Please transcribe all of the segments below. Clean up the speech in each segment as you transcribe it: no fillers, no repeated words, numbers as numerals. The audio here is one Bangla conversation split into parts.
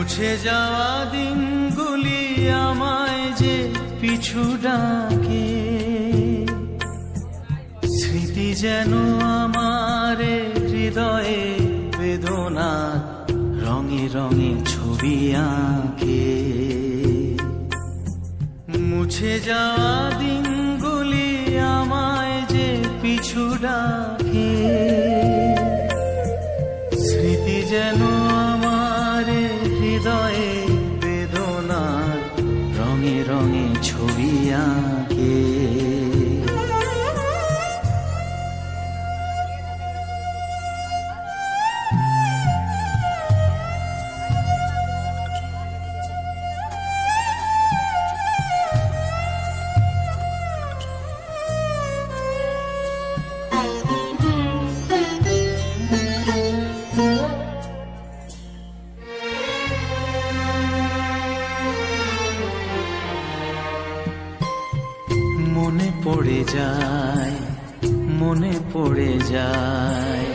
মুছে যাওয়া দিনগুলি আমায় যে পিছু ডাকে, স্মৃতি যেন আমার হৃদয়ে বেদনা রঙে রঙে ছবি আঁকে। মুছে যাওয়া দিনগুলি আমায় যে পিছু ডাকে, স্মৃতি যেন আমার হৃদয়ে বেদনা রঙে রঙে ছবি আঁকে। মনে পড়ে যায়, মনে পড়ে যায়,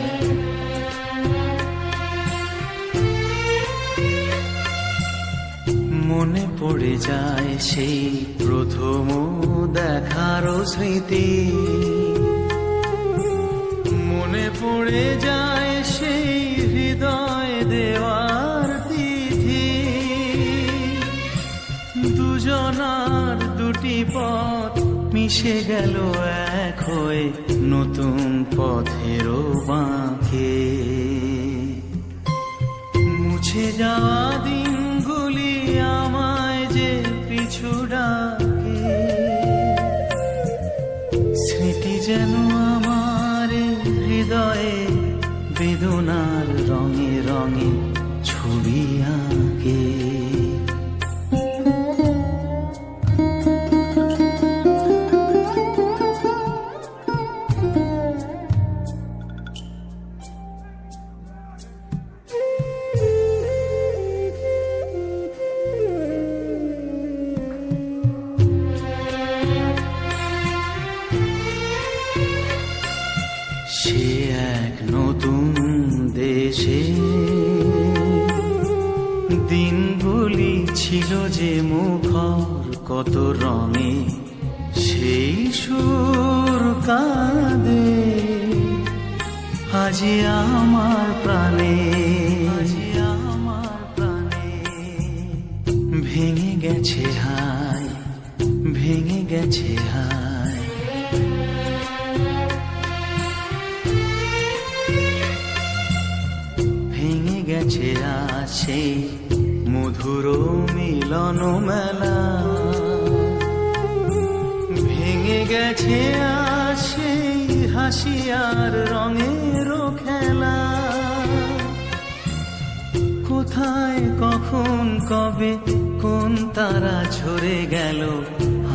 মনে পড়ে যায় সেই প্রথম দেখার স্মৃতি। মনে পড়ে যায় সেই হৃদয় দেওয়ার তিথি। দুজনার দুটি পথ মিশে গেল এক হয়ে নতুন পথেরও বাঁকে। মুছে যাওয়া দিনগুলি আমায় যে পিছু ডাকে, স্মৃতি যেন আমার হৃদয়ে বেদনার রঙে রঙে ছবি আঁকে। সে এক নতুন দেশে দিনগুলি ছিল যে মুখর কত রঙে, সেই সুর কাঁদে আজি আমার প্রাণে, আজি আমার প্রাণে। ভেঙে গেছে হায়, ভেঙে গেছে হায়, ভেঙে গেছে আসে মধুর মিলন মেলা। ভেঙে গেছে আসে হাসি আর রঙের খেলা। কোথায় কখন কবে কোন তারা ঝরে গেল,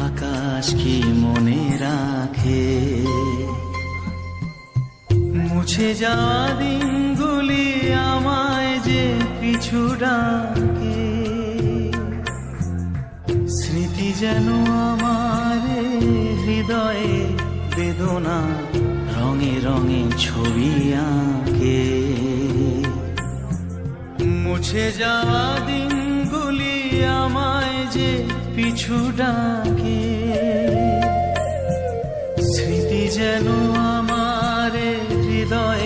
আকাশ কি মনে রাখে। মুছে যাওয়া দিনগুলি আমায় যে পিছু ডাকে, স্মৃতি যেন আমার হৃদয়ে বেদনা রঙে রঙে ছবি আঁকে। মুছে যাওয়া দিনগুলি আমায় যে পিছু ডাকে, স্মৃতি যেন আমার হৃদয়ে